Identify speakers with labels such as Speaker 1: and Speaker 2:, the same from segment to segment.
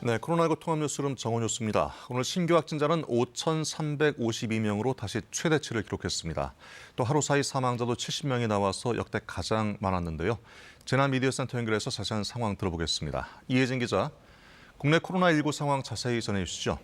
Speaker 1: 네, 코로나19 통합뉴스룸 정원뉴스입니다. 오늘 신규 확진자는 5,352명으로 다시 최대치를 기록했습니다. 또 하루 사이 사망자도 70명이 나와서 역대 가장 많았는데요. 재난미디어센터 연결해서 자세한 상황 들어보겠습니다. 이혜진 기자, 국내 코로나19 상황 자세히 전해주시죠.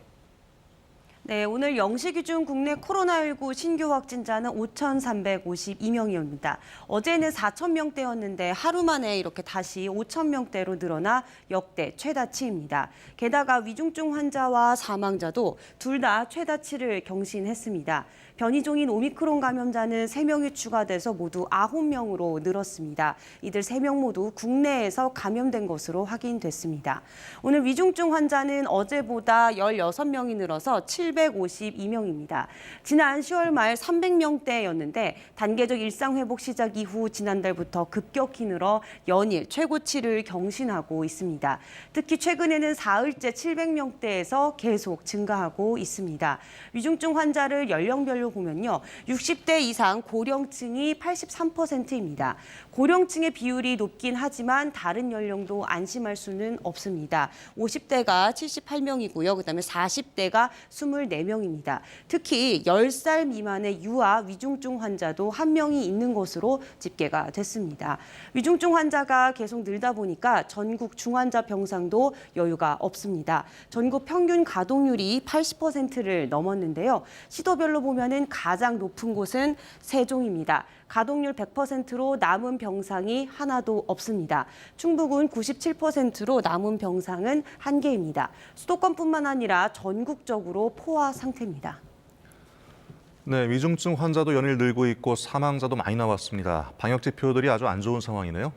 Speaker 2: 네, 오늘 0시 기준 국내 코로나19 신규 확진자는 5,352명입니다. 어제는 4,000명대였는데 하루 만에 이렇게 다시 5,000명대로 늘어나 역대 최다치입니다. 게다가 위중증 환자와 사망자도 둘 다 최다치를 경신했습니다. 변이종인 오미크론 감염자는 3명이 추가돼서 모두 9명으로 늘었습니다. 이들 3명 모두 국내에서 감염된 것으로 확인됐습니다. 오늘 위중증 환자는 어제보다 16명이 늘어서 752명입니다. 지난 10월 말 300명대였는데 단계적 일상 회복 시작 이후 지난달부터 급격히 늘어 연일 최고치를 경신하고 있습니다. 특히 최근에는 사흘째 700명대에서 계속 증가하고 있습니다. 위중증 환자를 연령별로 보면요. 60대 이상 고령층이 83%입니다. 고령층의 비율이 높긴 하지만 다른 연령도 안심할 수는 없습니다. 50대가 78명이고요. 그다음에 40대가 24명입니다. 특히 10살 미만의 유아 위중증 환자도 1명이 있는 것으로 집계가 됐습니다. 위중증 환자가 계속 늘다 보니까 전국 중환자 병상도 여유가 없습니다. 전국 평균 가동률이 80%를 넘었는데요. 시도별로 보면은 가장 높은 곳은 세종입니다. 가동률 100%로 남은 병상이 하나도 없습니다. 충북은 97%로 남은 병상은 1개입니다. 수도권뿐만 아니라 전국적으로 포화 상태입니다.
Speaker 1: 네, 위중증 환자도 연일 늘고 있고 사망자도 많이 나왔습니다. 방역 지표들이 아주 안 좋은 상황이네요.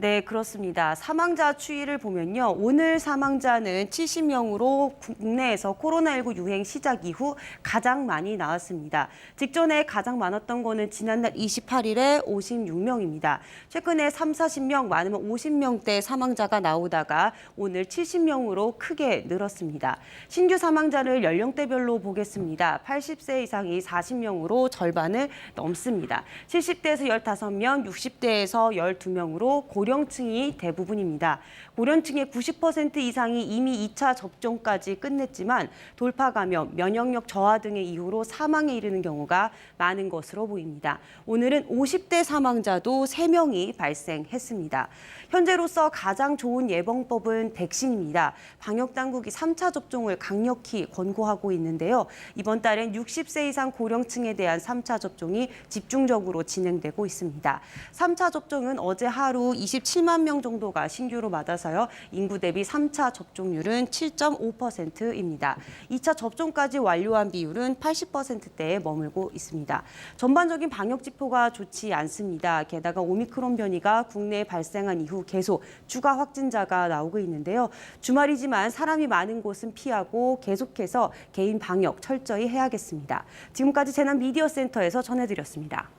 Speaker 2: 네, 그렇습니다. 사망자 추이를 보면요. 오늘 사망자는 70명으로 국내에서 코로나19 유행 시작 이후 가장 많이 나왔습니다. 직전에 가장 많았던 거는 지난달 28일에 56명입니다. 최근에 40명, 많으면 50명대 사망자가 나오다가 오늘 70명으로 크게 늘었습니다. 신규 사망자를 연령대별로 보겠습니다. 80세 이상이 40명으로 절반을 넘습니다. 70대에서 15명, 60대에서 12명으로 고령층이 대부분입니다. 고령층의 90% 이상이 이미 2차 접종까지 끝냈지만 돌파 감염, 면역력 저하 등의 이유로 사망에 이르는 경우가 많은 것으로 보입니다. 오늘은 50대 사망자도 3명이 발생했습니다. 현재로서 가장 좋은 예방법은 백신입니다. 방역당국이 3차 접종을 강력히 권고하고 있는데요. 이번 달엔 60세 이상 고령층에 대한 3차 접종이 집중적으로 진행되고 있습니다. 3차 접종은 어제 하루 27만 명 정도가 신규로 맞아서요. 인구 대비 3차 접종률은 7.5%입니다. 2차 접종까지 완료한 비율은 80%대에 머물고 있습니다. 전반적인 방역 지표가 좋지 않습니다. 게다가 오미크론 변이가 국내에 발생한 이후 계속 추가 확진자가 나오고 있는데요. 주말이지만 사람이 많은 곳은 피하고 계속해서 개인 방역 철저히 해야겠습니다. 지금까지 재난미디어센터에서 전해드렸습니다.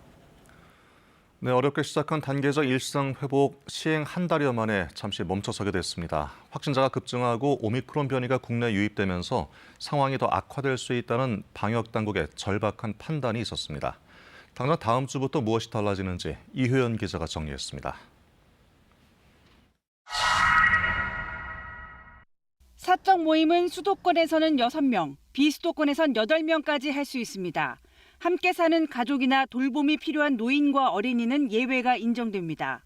Speaker 1: 네, 어렵게 시작한 단계적 일상 회복 시행 한 달여 만에 잠시 멈춰서게 됐습니다. 확진자가 급증하고 오미크론 변이가 국내에 유입되면서 상황이 더 악화될 수 있다는 방역 당국의 절박한 판단이 있었습니다. 당장 다음 주부터 무엇이 달라지는지 이효연 기자가 정리했습니다.
Speaker 3: 사적 모임은 수도권에서는 6명, 비수도권에선 8명까지 할 수 있습니다. 함께 사는 가족이나 돌봄이 필요한 노인과 어린이는 예외가 인정됩니다.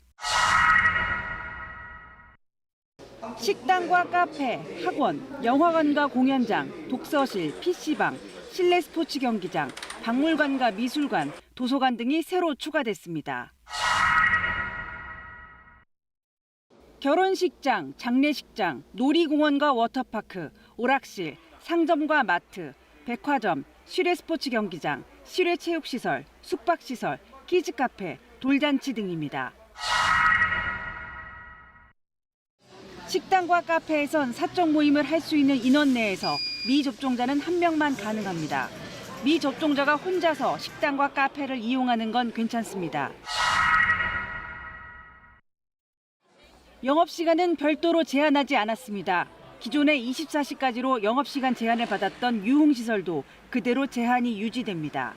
Speaker 3: 식당과 카페, 학원, 영화관과 공연장, 독서실, PC방, 실내 스포츠 경기장, 박물관과 미술관, 도서관 등이 새로 추가됐습니다. 결혼식장, 장례식장, 놀이공원과 워터파크, 오락실, 상점과 마트, 백화점, 실외 스포츠 경기장, 실외 체육시설, 숙박시설, 키즈카페, 돌잔치 등입니다. 식당과 카페에선 사적 모임을 할 수 있는 인원 내에서 미접종자는 1명만 가능합니다. 미접종자가 혼자서 식당과 카페를 이용하는 건 괜찮습니다. 영업시간은 별도로 제한하지 않았습니다. 기존에 24시까지로 영업시간 제한을 받았던 유흥시설도 그대로 제한이 유지됩니다.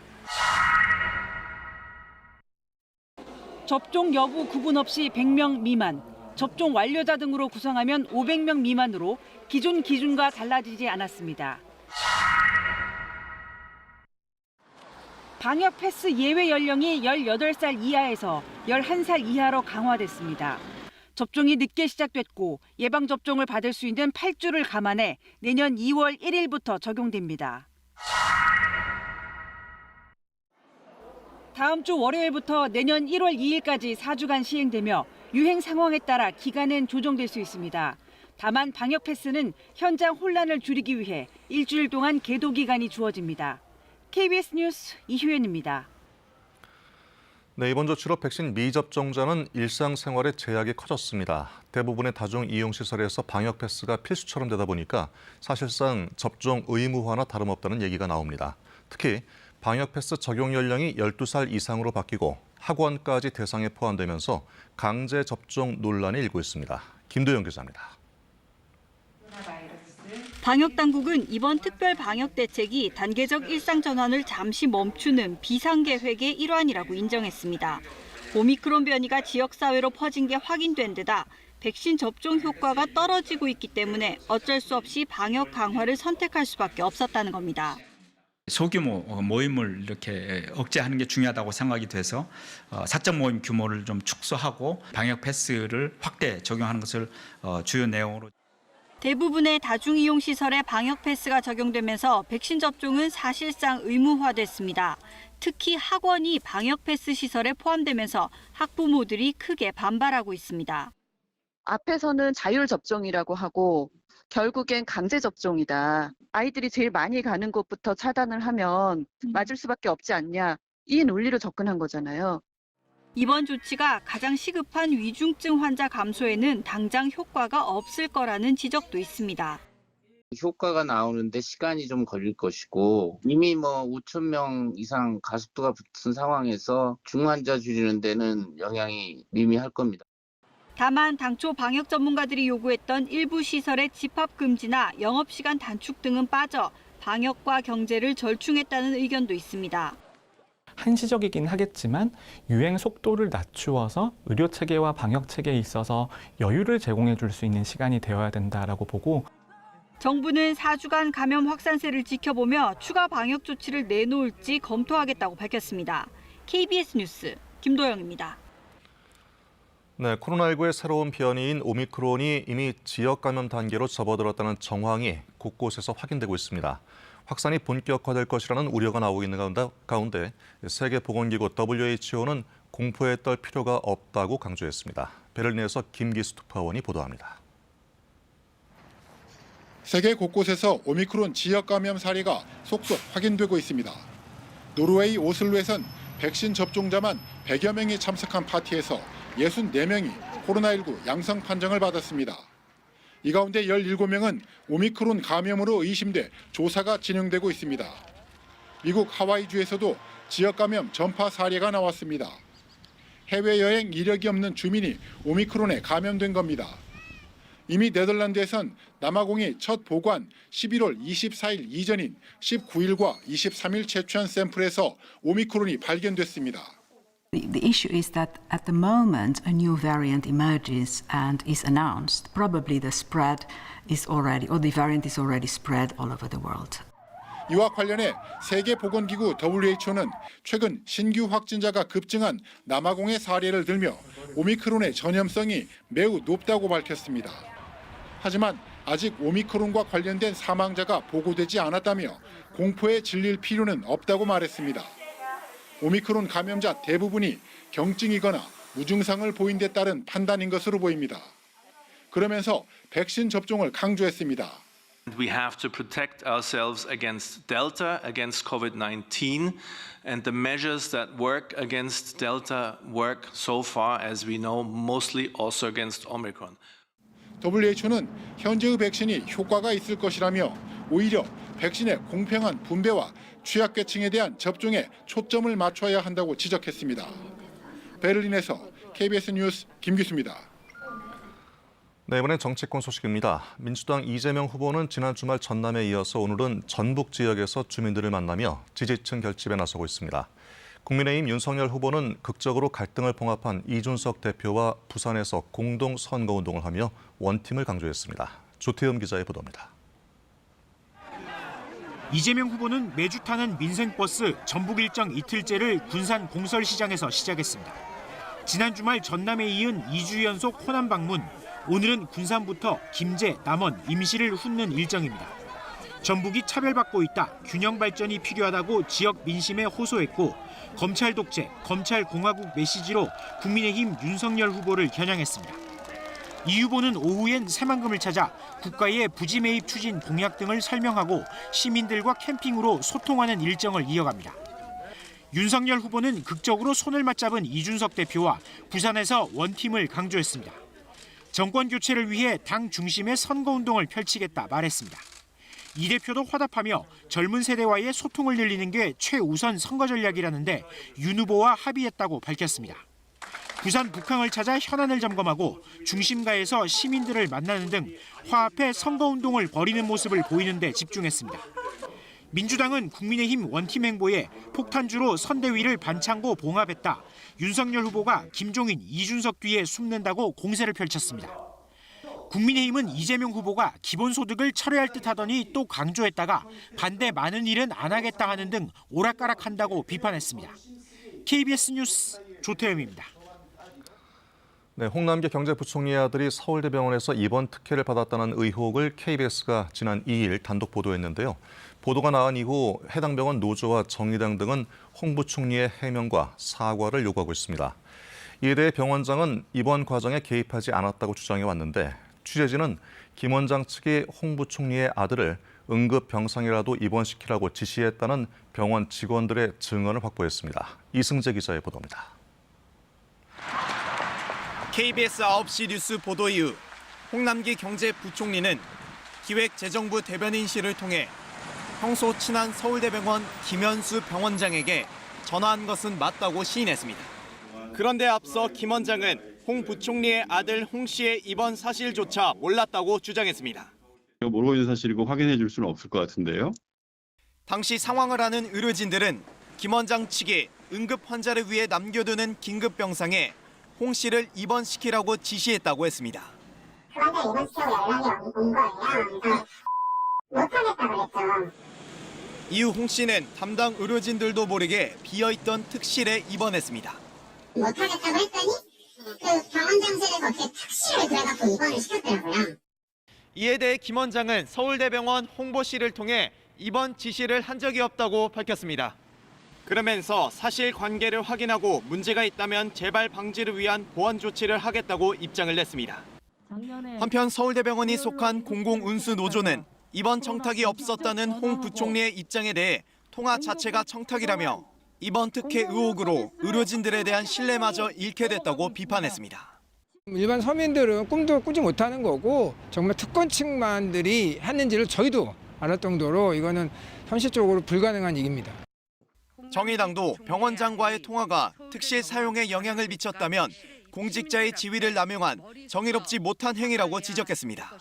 Speaker 3: 접종 여부 구분 없이 100명 미만, 접종 완료자 등으로 구성하면 500명 미만으로 기존 기준과 달라지지 않았습니다. 방역 패스 예외 연령이 18살 이하에서 11살 이하로 강화됐습니다. 접종이 늦게 시작됐고 예방접종을 받을 수 있는 8주를 감안해 내년 2월 1일부터 적용됩니다. 다음 주 월요일부터 내년 1월 2일까지 4주간 시행되며 유행 상황에 따라 기간은 조정될 수 있습니다. 다만 방역 패스는 현장 혼란을 줄이기 위해 일주일 동안 계도 기간이 주어집니다. KBS 뉴스 이효연입니다.
Speaker 1: 네, 이번 주 주로 백신 미접종자는 일상생활에 제약이 커졌습니다. 대부분의 다중 이용시설에서 방역 패스가 필수처럼 되다 보니까 사실상 접종 의무화나 다름없다는 얘기가 나옵니다. 특히 방역 패스 적용 연령이 12살 이상으로 바뀌고 학원까지 대상에 포함되면서 강제 접종 논란이 일고 있습니다. 김도영 기자입니다.
Speaker 4: 방역당국은 이번 특별 방역 대책이 단계적 일상 전환을 잠시 멈추는 비상계획의 일환이라고 인정했습니다. 오미크론 변이가 지역사회로 퍼진 게 확인된 데다 백신 접종 효과가 떨어지고 있기 때문에 어쩔 수 없이 방역 강화를 선택할 수밖에 없었다는 겁니다.
Speaker 5: 소규모 모임을 이렇게 억제하는 게 중요하다고 생각이 돼서 사적 모임 규모를 좀 축소하고 방역 패스를 확대 적용하는 것을 주요 내용으로.
Speaker 4: 대부분의 다중이용시설에 방역 패스가 적용되면서 백신 접종은 사실상 의무화됐습니다. 특히 학원이 방역 패스 시설에 포함되면서 학부모들이 크게 반발하고 있습니다.
Speaker 6: 앞에서는 자율 접종이라고 하고 결국엔 강제 접종이다. 아이들이 제일 많이 가는 곳부터 차단을 하면 맞을 수밖에 없지 않냐. 이 논리로 접근한 거잖아요.
Speaker 4: 이번 조치가 가장 시급한 위중증 환자 감소에는 당장 효과가 없을 거라는 지적도 있습니다.
Speaker 7: 효과가 나오는데 시간이 좀 걸릴 것이고 이미 5천 명 이상 가속도가 붙은 상황에서 중환자 줄이는 데는 영향이 미미할 겁니다.
Speaker 4: 다만 당초 방역 전문가들이 요구했던 일부 시설의 집합 금지나 영업시간 단축 등은 빠져 방역과 경제를 절충했다는 의견도 있습니다.
Speaker 8: 한시적이긴 하겠지만 유행 속도를 낮추어서 의료 체계와 방역 체계에 있어서 여유를 제공해 줄 수 있는 시간이 되어야 된다라고 보고
Speaker 4: 정부는 4주간 감염 확산세를 지켜보며 추가 방역 조치를 내놓을지 검토하겠다고 밝혔습니다. KBS 뉴스 김도영입니다.
Speaker 1: 네, 코로나19의 새로운 변이인 오미크론이 이미 지역 감염 단계로 접어들었다는 정황이 곳곳에서 확인되고 있습니다. 확산이 본격화될 것이라는 우려가 나오고 있는 가운데 세계보건기구 WHO는 공포에 떨 필요가 없다고 강조했습니다. 베를린에서 김기수 특파원이 보도합니다.
Speaker 9: 세계 곳곳에서 오미크론 지역 감염 사례가 속속 확인되고 있습니다. 노르웨이 오슬로에선 백신 접종자만 100여 명이 참석한 파티에서 64명이 코로나19 양성 판정을 받았습니다. 이 가운데 17명은 오미크론 감염으로 의심돼 조사가 진행되고 있습니다. 미국 하와이주에서도 지역 감염 전파 사례가 나왔습니다. 해외여행 이력이 없는 주민이 오미크론에 감염된 겁니다. 이미 네덜란드에선 남아공이 첫 보관 11월 24일 이전인 19일과 23일 채취한 샘플에서 오미크론이 발견됐습니다.
Speaker 10: The issue is that at the moment a new variant emerges and is announced. Probably the spread is already, or the variant is already spread all over the world.
Speaker 9: 이와 관련해 세계보건기구 WHO는 최근 신규 확진자가 급증한 남아공의 사례를 들며 오미크론의 전염성이 매우 높다고 밝혔습니다. 하지만 아직 오미크론과 관련된 사망자가 보고되지 않았다며 공포에 질릴 필요는 없다고 말했습니다. 오미크론 감염자 대부분이 경증이거나 무증상을 보인 데 따른 판단인 것으로 보입니다. 그러면서 백신 접종을 강조했습니다.
Speaker 11: We have to protect ourselves against Delta, against COVID-19, and the measures that work against Delta work so far, as we know, mostly also against Omicron.
Speaker 9: WHO는 현재의 백신이 효과가 있을 것이라며 오히려 백신의 공평한 분배와 취약계층에 대한 접종에 초점을 맞춰야 한다고 지적했습니다. 베를린에서 KBS 뉴스 김기수입니다.
Speaker 1: 네, 이번엔 정치권 소식입니다. 민주당 이재명 후보는 지난 주말 전남에 이어서 오늘은 전북 지역에서 주민들을 만나며 지지층 결집에 나서고 있습니다. 국민의힘 윤석열 후보는 극적으로 갈등을 봉합한 이준석 대표와 부산에서 공동 선거운동을 하며 원팀을 강조했습니다. 조태음 기자의 보도입니다.
Speaker 12: 이재명 후보는 매주 타는 민생버스 전북 일정 이틀째를 군산 공설시장에서 시작했습니다. 지난 주말 전남에 이은 2주 연속 호남 방문, 오늘은 군산부터 김제, 남원, 임시를 훑는 일정입니다. 전북이 차별받고 있다, 균형 발전이 필요하다고 지역 민심에 호소했고 검찰 독재, 검찰 공화국 메시지로 국민의힘 윤석열 후보를 겨냥했습니다. 이 후보는 오후엔 새만금을 찾아 국가의 부지 매입 추진 공약 등을 설명하고 시민들과 캠핑으로 소통하는 일정을 이어갑니다. 윤석열 후보는 극적으로 손을 맞잡은 이준석 대표와 부산에서 원팀을 강조했습니다. 정권 교체를 위해 당 중심의 선거운동을 펼치겠다 말했습니다. 이 대표도 화답하며 젊은 세대와의 소통을 늘리는 게 최우선 선거 전략이라는데 윤 후보와 합의했다고 밝혔습니다. 부산 북항을 찾아 현안을 점검하고 중심가에서 시민들을 만나는 등 화합해 선거운동을 벌이는 모습을 보이는 데 집중했습니다. 민주당은 국민의힘 원팀 행보에 폭탄주로 선대위를 반창고 봉합했다, 윤석열 후보가 김종인, 이준석 뒤에 숨는다고 공세를 펼쳤습니다. 국민의힘은 이재명 후보가 기본소득을 철회할 듯 하더니 또 강조했다가 반대 많은 일은 안 하겠다 하는 등 오락가락한다고 비판했습니다. KBS 뉴스 조태음입니다.
Speaker 1: 네, 홍남기 경제부총리의 아들이 서울대병원에서 입원 특혜를 받았다는 의혹을 KBS가 지난 2일 단독 보도했는데요. 보도가 나온 이후 해당 병원 노조와 정의당 등은 홍 부총리의 해명과 사과를 요구하고 있습니다. 이에 대해 병원장은 입원 과정에 개입하지 않았다고 주장해 왔는데 취재진은 김 원장 측이 홍 부총리의 아들을 응급병상이라도 입원시키라고 지시했다는 병원 직원들의 증언을 확보했습니다. 이승재 기자의 보도입니다.
Speaker 13: KBS 9시 뉴스 보도 이후 홍남기 경제부총리는 기획재정부 대변인실을 통해 평소 친한 서울대병원 김현수 병원장에게 전화한 것은 맞다고 시인했습니다. 그런데 앞서 김 원장은 홍 부총리의 아들 홍 씨의 입원 사실조차 몰랐다고 주장했습니다.
Speaker 14: 모르고 있는 사실이고 확인해 줄 수는 없을 것 같은데요.
Speaker 13: 당시 상황을 아는 의료진들은 김 원장 측이 응급 환자를 위해 남겨두는 긴급병상에 홍 씨를 입원시키라고 지시했다고 했습니다.
Speaker 15: 그 환자 입원시키라고 연락이 온 거예요. 그래서 못하겠다고 그랬죠.
Speaker 13: 이후 홍 씨는 담당 의료진들도 모르게 비어있던 특실에 입원했습니다.
Speaker 15: 못하겠다고 했더니 그 병원장실에서 어떻게 특실을 들어가고 입원을 시켰더라고요.
Speaker 13: 이에 대해 김 원장은 서울대병원 홍보실을 통해 입원 지시를 한 적이 없다고 밝혔습니다. 그러면서 사실관계를 확인하고 문제가 있다면 재발 방지를 위한 보완 조치를 하겠다고 입장을 냈습니다. 한편 서울대병원이 속한 공공운수노조는 입원 청탁이 없었다는 홍 부총리의 입장에 대해 통화 자체가 청탁이라며 입원 특혜 의혹으로 의료진들에 대한 신뢰마저 잃게 됐다고 비판했습니다.
Speaker 16: 일반 서민들은 꿈도 꾸지 못하는 거고 정말 특권층만들이 했는지를 저희도 알을 정도로 이거는 현실적으로 불가능한 얘기입니다.
Speaker 13: 정의당도 병원장과의 통화가 특실 사용에 영향을 미쳤다면 공직자의 지위를 남용한 정의롭지 못한 행위라고 지적했습니다.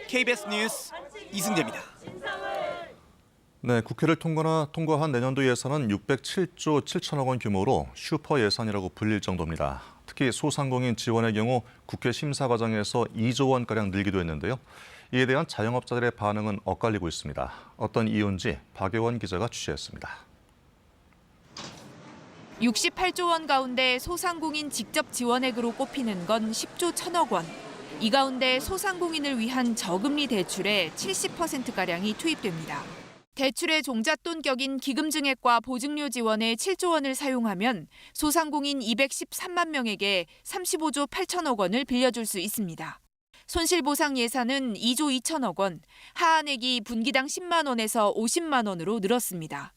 Speaker 13: KBS 뉴스 이승재입니다.
Speaker 1: 네, 국회를 통과한 내년도 예산은 607조 7천억 원 규모로 슈퍼 예산이라고 불릴 정도입니다. 특히 소상공인 지원의 경우 국회 심사 과정에서 2조 원가량 늘기도 했는데요. 이에 대한 자영업자들의 반응은 엇갈리고 있습니다. 어떤 이유인지 박예원 기자가 취재했습니다.
Speaker 17: 68조 원 가운데 소상공인 직접 지원액으로 꼽히는 건 10조 1천억 원. 이 가운데 소상공인을 위한 저금리 대출의 70%가량이 투입됩니다. 대출의 종잣돈 격인 기금증액과 보증료 지원에 7조 원을 사용하면 소상공인 213만 명에게 35조 8천억 원을 빌려줄 수 있습니다. 손실보상 예산은 2조 2천억 원, 하한액이 분기당 10만 원에서 50만 원으로 늘었습니다.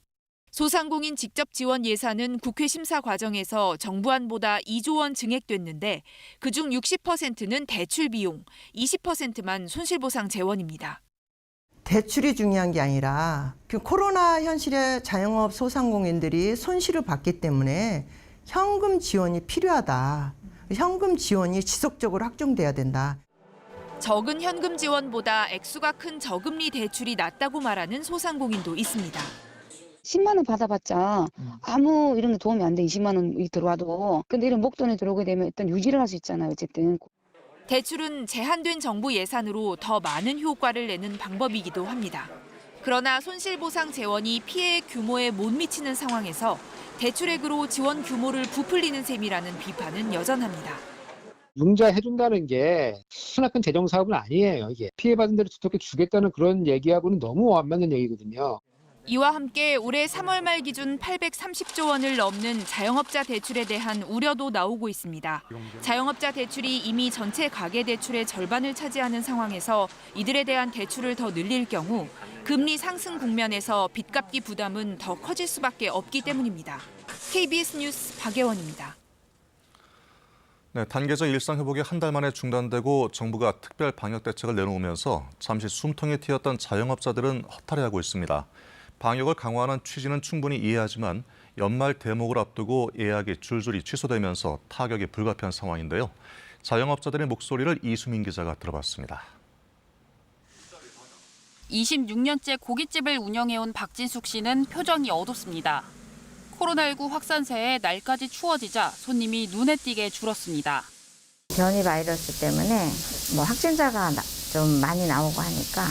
Speaker 17: 소상공인 직접 지원 예산은 국회 심사 과정에서 정부안보다 2조 원 증액됐는데 그중 60%는 대출 비용, 20%만 손실보상 재원입니다.
Speaker 18: 대출이 중요한 게 아니라 코로나 현실에 자영업 소상공인들이 손실을 봤기 때문에 현금 지원이 필요하다. 현금 지원이 지속적으로 확충돼야 된다.
Speaker 17: 적은 현금 지원보다 액수가 큰 저금리 대출이 낫다고 말하는 소상공인도 있습니다.
Speaker 19: 10만 원 받아봤자 아무 이런 데 도움이 안 돼. 20만 원이 들어와도. 근데 이런 목돈이 들어오게 되면 일단 유지를 할 수 있잖아요. 어쨌든.
Speaker 17: 대출은 제한된 정부 예산으로 더 많은 효과를 내는 방법이기도 합니다. 그러나 손실보상 재원이 피해의 규모에 못 미치는 상황에서 대출액으로 지원 규모를 부풀리는 셈이라는 비판은 여전합니다.
Speaker 20: 융자해준다는 게 크나큰 재정 사업은 아니에요. 이게 피해받은 데를 두텁게 주겠다는 그런 얘기하고는 너무 안 맞는 얘기거든요.
Speaker 17: 이와 함께 올해 3월 말 기준 830조 원을 넘는 자영업자 대출에 대한 우려도 나오고 있습니다. 자영업자 대출이 이미 전체 가계 대출의 절반을 차지하는 상황에서 이들에 대한 대출을 더 늘릴 경우 금리 상승 국면에서 빚갚기 부담은 더 커질 수밖에 없기 때문입니다. KBS 뉴스 박예원입니다.
Speaker 1: 네, 단계적 일상 회복이 한 달 만에 중단되고 정부가 특별 방역 대책을 내놓으면서 잠시 숨통이 트였던 자영업자들은 허탈해하고 있습니다. 방역을 강화하는 취지는 충분히 이해하지만 연말 대목을 앞두고 예약이 줄줄이 취소되면서 타격이 불가피한 상황인데요. 자영업자들의 목소리를 이수민 기자가 들어봤습니다.
Speaker 21: 26년째 고깃집을 운영해온 박진숙 씨는 표정이 어둡습니다. 코로나19 확산세에 날까지 추워지자 손님이 눈에 띄게 줄었습니다.
Speaker 22: 변이 바이러스 때문에 뭐 확진자가 좀 많이 나오고 하니까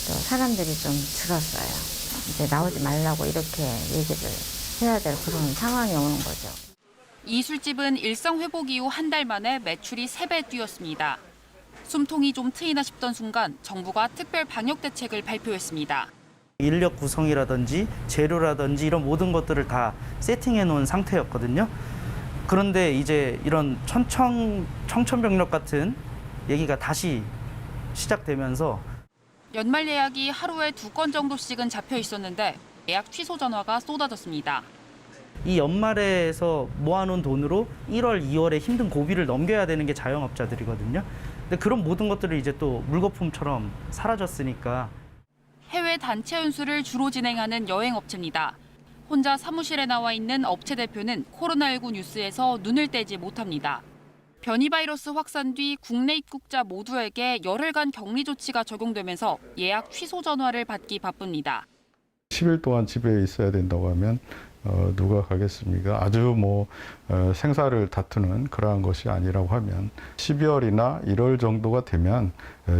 Speaker 22: 또 사람들이 좀 줄었어요. 이제 나오지 말라고 이렇게 얘기를 해야 될 그런 상황이 오는 거죠.
Speaker 21: 이 술집은 일상 회복 이후 한 달 만에 매출이 3배 뛰었습니다. 숨통이 좀 트이나 싶던 순간 정부가 특별 방역 대책을 발표했습니다.
Speaker 23: 인력 구성이라든지 재료라든지 이런 모든 것들을 다 세팅해 놓은 상태였거든요. 그런데 이제 이런 청천벽력 같은 얘기가 다시 시작되면서
Speaker 21: 연말 예약이 하루에 2건 정도씩은 잡혀 있었는데 예약 취소 전화가 쏟아졌습니다.
Speaker 23: 이 연말에서 모아놓은 돈으로 1월, 2월에 힘든 고비를 넘겨야 되는 게 자영업자들이거든요. 근데 그런 모든 것들이 이제 또 물거품처럼 사라졌으니까.
Speaker 21: 해외 단체 연수를 주로 진행하는 여행업체입니다. 혼자 사무실에 나와 있는 업체 대표는 코로나19 뉴스에서 눈을 떼지 못합니다. 변이 바이러스 확산 뒤 국내 입국자 모두에게 열흘간 격리 조치가 적용되면서 예약 취소 전화를 받기 바쁩니다.
Speaker 24: 10일 동안 집에 있어야 된다고 하면 누가 가겠습니까? 아주 생사를 다투는 그러한 것이 아니라고 하면 12월이나 1월 정도가 되면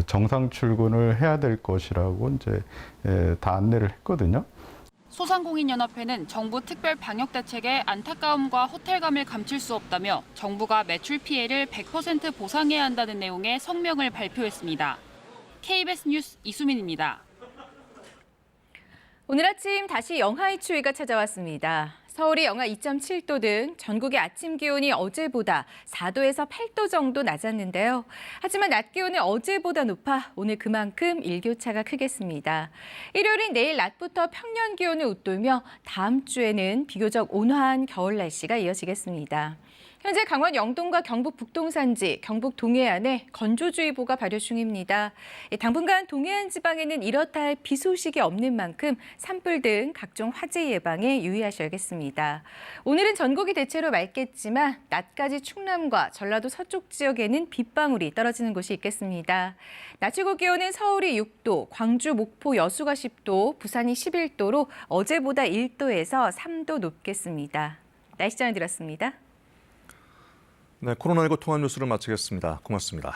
Speaker 24: 정상 출근을 해야 될 것이라고 이제 다 안내를 했거든요.
Speaker 21: 소상공인연합회는 정부 특별 방역 대책에 안타까움과 호텔감을 감출 수 없다며 정부가 매출 피해를 100% 보상해야 한다는 내용의 성명을 발표했습니다. KBS 뉴스 이수민입니다.
Speaker 25: 오늘 아침 다시 영하의 추위가 찾아왔습니다. 서울이 영하 2.7도 등 전국의 아침 기온이 어제보다 4도에서 8도 정도 낮았는데요. 하지만 낮 기온은 어제보다 높아 오늘 그만큼 일교차가 크겠습니다. 일요일인 내일 낮부터 평년 기온을 웃돌며 다음 주에는 비교적 온화한 겨울 날씨가 이어지겠습니다. 현재 강원 영동과 경북 북동 산지, 경북 동해안에 건조주의보가 발효 중입니다. 당분간 동해안 지방에는 이렇다 할 비 소식이 없는 만큼 산불 등 각종 화재 예방에 유의하셔야겠습니다. 오늘은 전국이 대체로 맑겠지만 낮까지 충남과 전라도 서쪽 지역에는 빗방울이 떨어지는 곳이 있겠습니다. 낮 최고 기온은 서울이 6도, 광주, 목포, 여수가 10도, 부산이 11도로 어제보다 1도에서 3도 높겠습니다. 날씨 전해드렸습니다.
Speaker 1: 네, 코로나19 통합 뉴스를 마치겠습니다. 고맙습니다.